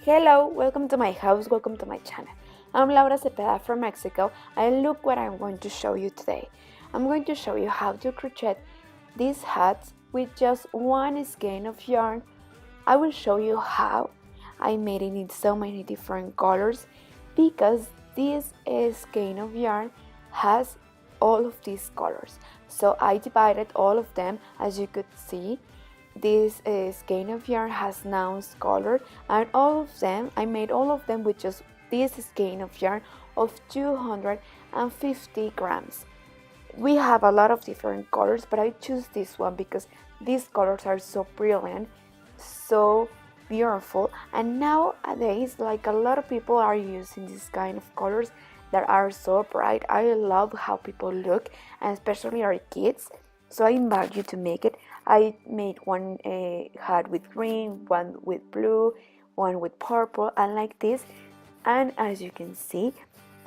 Hello, welcome to my house, welcome to my channel. I'm Laura Cepeda from Mexico, and look what I'm going to show you today. I'm going to show you how to crochet these hats with just one skein of yarn. I will show you how I made it in so many different colors because this skein of yarn has all of these colors. So I divided all of them, as you could see. This skein of yarn has nouns color, and all of them, I made all of them with just this skein of yarn of 250 grams. We have a lot of different colors, but I choose this one because these colors are so brilliant, so beautiful, and nowadays like a lot of people are using this kind of colors that are so bright. I love how people look, and especially our kids, so I invite you to make it. I made one hat with green, one with blue, one with purple, and like this. And as you can see,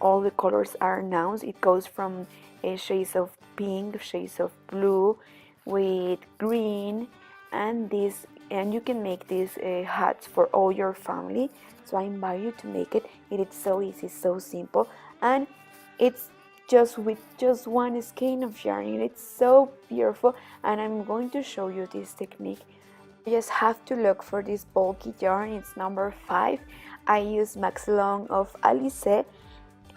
all the colors are nouns. It goes from shades of pink, shades of blue, with green, and this. And you can make these hats for all your family. So I invite you to make it. It is so easy, so simple, and it's just with just one skein of yarn. It's so beautiful, and I'm going to show you this technique. You just have to look for this bulky yarn. It's number 5. I use Max Long of Alice.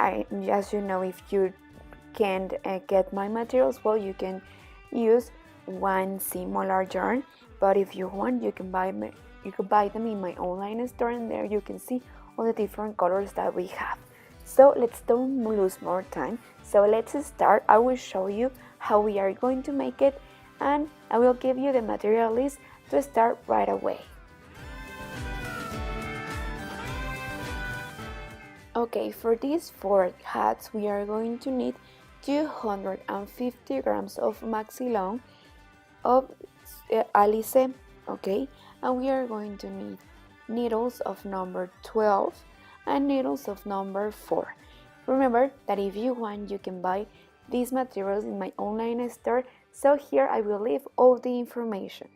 As you know, if you can't get my materials, well, you can use one similar yarn, but if you want, you can buy them in my online store, and there you can see all the different colors that we have. So let's don't lose more time. So let's start. I will show you how we are going to make it, and I will give you the material list to start right away. Okay, for these 4 hats we are going to need 250 grams of maxi long of Alice, okay, and we are going to need needles of number 12 and needles of number 4. Remember that if you want, you can buy these materials in my online store, so here I will leave all the information.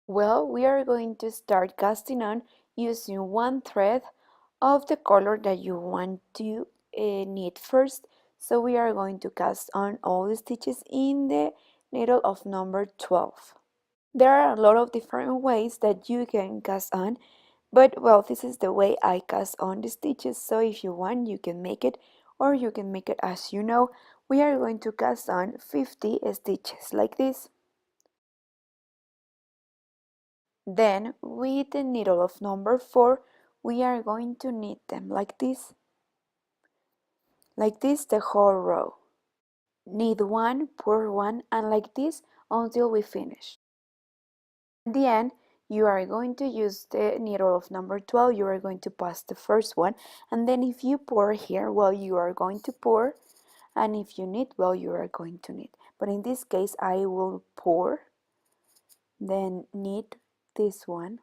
Well, we are going to start casting on using one thread of the color that you want to knit first. So we are going to cast on all the stitches in the needle of number 12. There are a lot of different ways that you can cast on, but well, this is the way I cast on the stitches. So if you want, you can make it, or you can make it as you know. We are going to cast on 50 stitches like this. Then with the needle of number 4, we are going to knit them like this the whole row. Knit one, pour one, and like this until we finish. At the end, you are going to use the needle of number 12, you are going to pass the first one, and then if you pour here, well, you are going to pour, and if you knit, well, you are going to knit. But in this case, I will pour, then knit this one,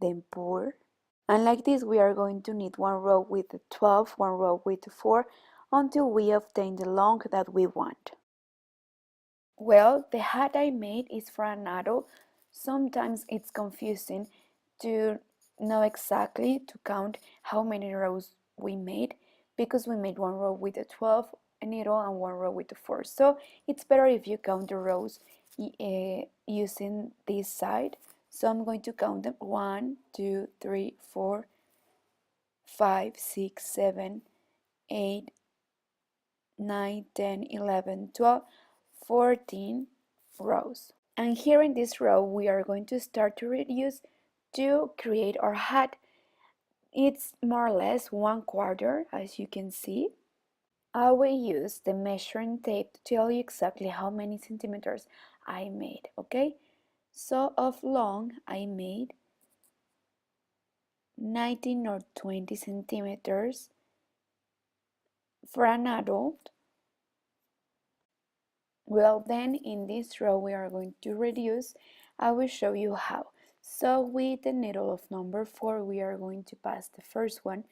then pour. And like this, we are going to knit one row with the 12, one row with the 4, until we obtain the long that we want. Well, the hat I made is for an adult. Sometimes it's confusing to know exactly to count how many rows we made, because we made one row with the 12 needle and one row with the 4. So it's better if you count the rows using this side. So I'm going to count them: 1, 2, 3, 4, 5, 6, 7, 8, 9, 10, 11, 12, 14 rows. And here in this row, we are going to start to reduce to create our hat. It's more or less 1/4, as you can see. I will use the measuring tape to tell you exactly how many centimeters I made, okay? So of long, I made 19 or 20 centimeters. For an adult, Well, then in this row we are going to reduce. I will show you how. So with the needle of number 4 we are going to pass the first one,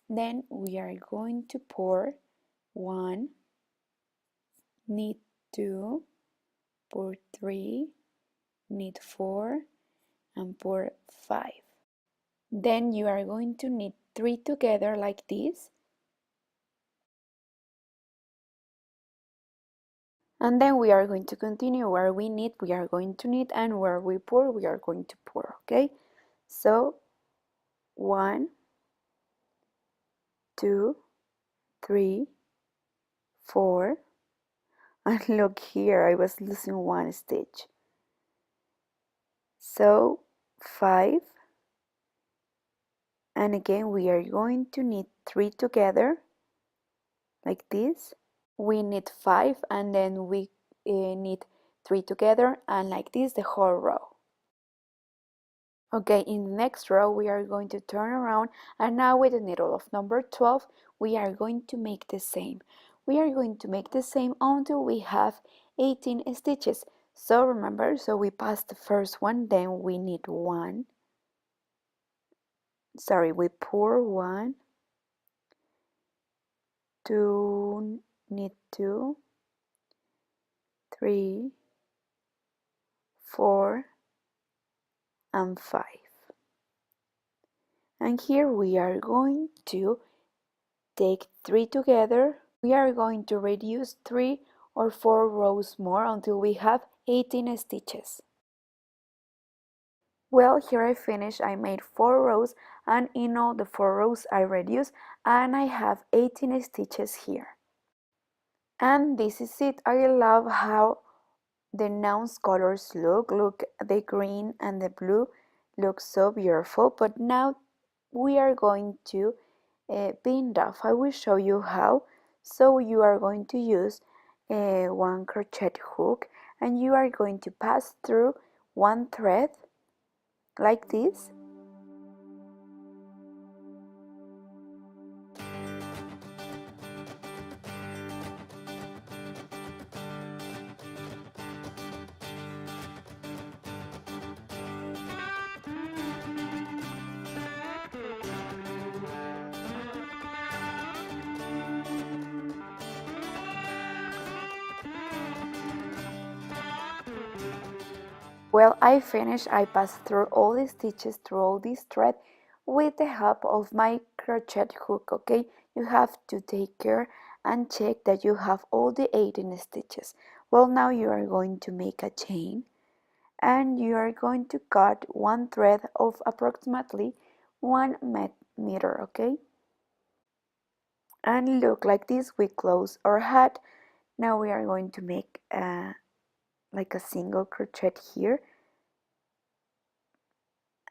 then we are going to pour 1, knit 2, pour 3, knit 4, and pour 5. Then you are going to knit 3 together like this, and then we are going to continue. Where we knit we are going to knit, and where we pour we are going to pour. Okay, so 1, 2, 3, 4, and look here, I was losing 1 stitch. So 5, and again we are going to knit 3 together like this. We knit 5 and then we knit 3 together, and like this the whole row. Okay, in the next row we are going to turn around, and now with the needle of number 12 we are going to make the same. We are going to make the same until we have 18 stitches. So remember, so we pass the first one, then we knit 1. Sorry, we pour 1, 2, knit 2, 3, 4, and 5. And here we are going to take 3 together. We are going to reduce 3 or 4 rows more until we have 18 stitches. Well, here I finished. I made 4 rows, and in all the 4 rows I reduced, and I have 18 stitches here. And this is it. I love how the nose colors look, the green and the blue look so beautiful. But now we are going to bind off. I will show you how. So you are going to use one crochet hook, and you are going to pass through one thread like this. Well, I finished. I passed through all the stitches, through all this thread, with the help of my crochet hook. Okay, you have to take care and check that you have all the 18 stitches. Well, now you are going to make a chain, and you are going to cut one thread of approximately 1 meter. Okay, and look, like this we close our hat. Now we are going to make like a single crochet here,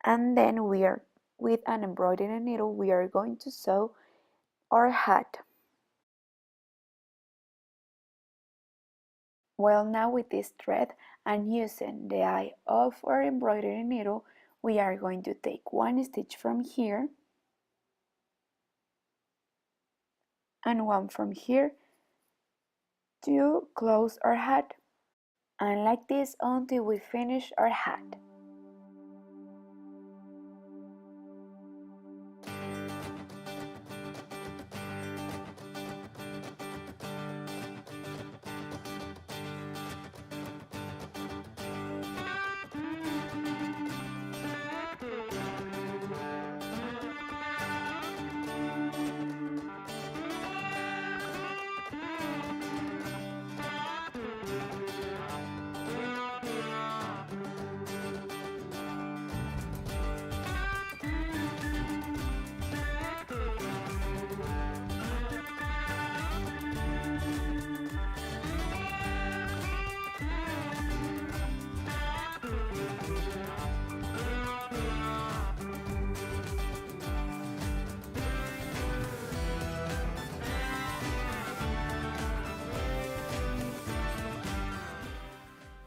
and then we are, with an embroidery needle, we are going to sew our hat. Well, now with this thread and using the eye of our embroidery needle, we are going to take 1 stitch from here and 1 from here to close our hat, and like this until we finish our hat.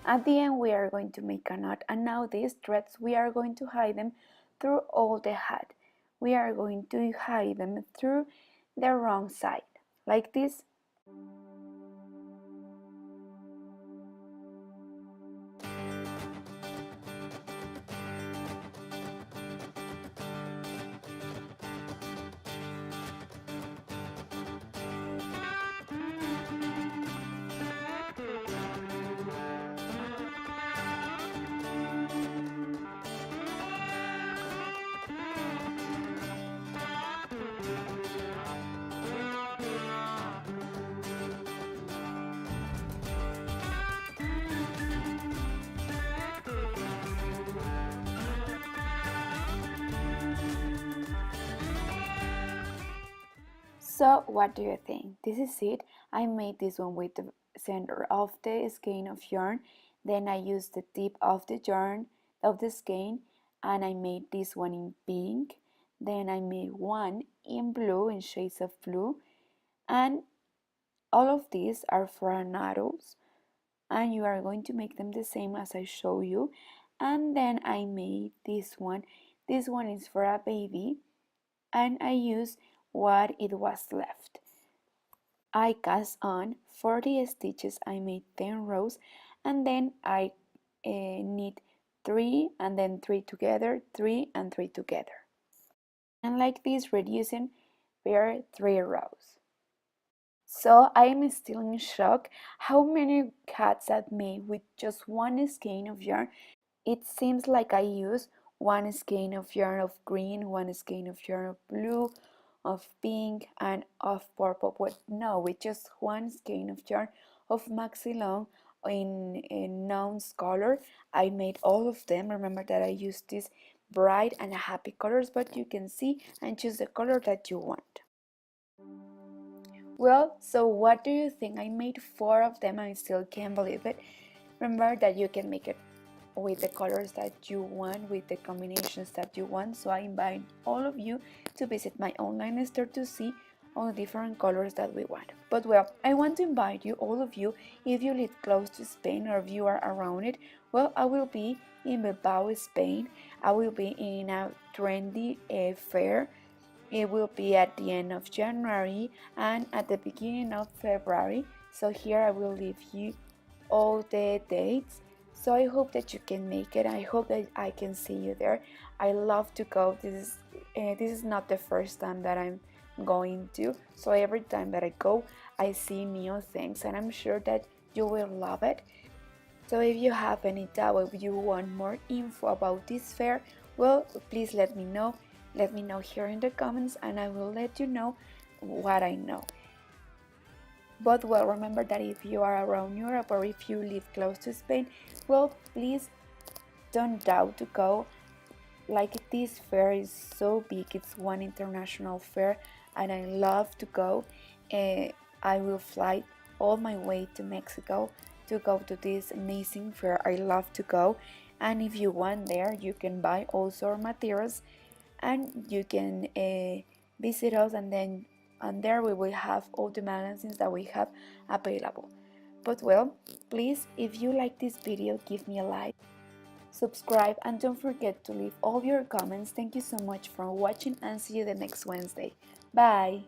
At the end we are going to make a knot, and now these threads we are going to hide them through all the hat. We are going to hide them through the wrong side, like this. So what do you think? This is it. I made this one with the center of the skein of yarn. Then I used the tip of the yarn of the skein, and I made this one in pink. Then I made one in blue, in shades of blue, and all of these are for adults, and you are going to make them the same as I show you. And then I made this one. This one is for a baby, and I used what it was left. I cast on 40 stitches. I made 10 rows, and then I knit 3 and then 3 together, 3 and 3 together, and like this, reducing per 3 rows. So I am still in shock how many hats I've made with just one skein of yarn. It seems like I use one skein of yarn of green, one skein of yarn of blue, of pink, and of purple. But no, with just one skein of yarn of maxi long in Nouns color, I made all of them. Remember that I used these bright and happy colors, but you can see and choose the color that you want. Well, so what do you think? I made 4 of them. I still can't believe it. Remember that you can make it with the colors that you want, with the combinations that you want. So I invite all of you to visit my online store to see all the different colors that we want. But well, I want to invite you, all of you, if you live close to Spain or if you are around it, well, I will be in Bilbao, Spain. I will be in a trendy fair. It will be at the end of January and at the beginning of February. So here I will leave you all the dates. So I hope that you can make it. I hope that I can see you there. I love to go. This is not the first time that I'm going to. So every time that I go, I see new things, and I'm sure that you will love it. So if you have any doubt, if you want more info about this fair, well, please let me know. Let me know here in the comments, and I will let you know what I know. But well, remember that if you are around Europe or if you live close to Spain, well, please don't doubt to go. Like, this fair is so big, it's one international fair, and I love to go. I will fly all my way to Mexico to go to this amazing fair. I love to go, and if you want there, you can buy also our materials, and you can visit us, and there we will have all the magazines that we have available. But well, please, if you like this video, give me a like, subscribe, and don't forget to leave all your comments. Thank you so much for watching, and see you the next Wednesday. Bye.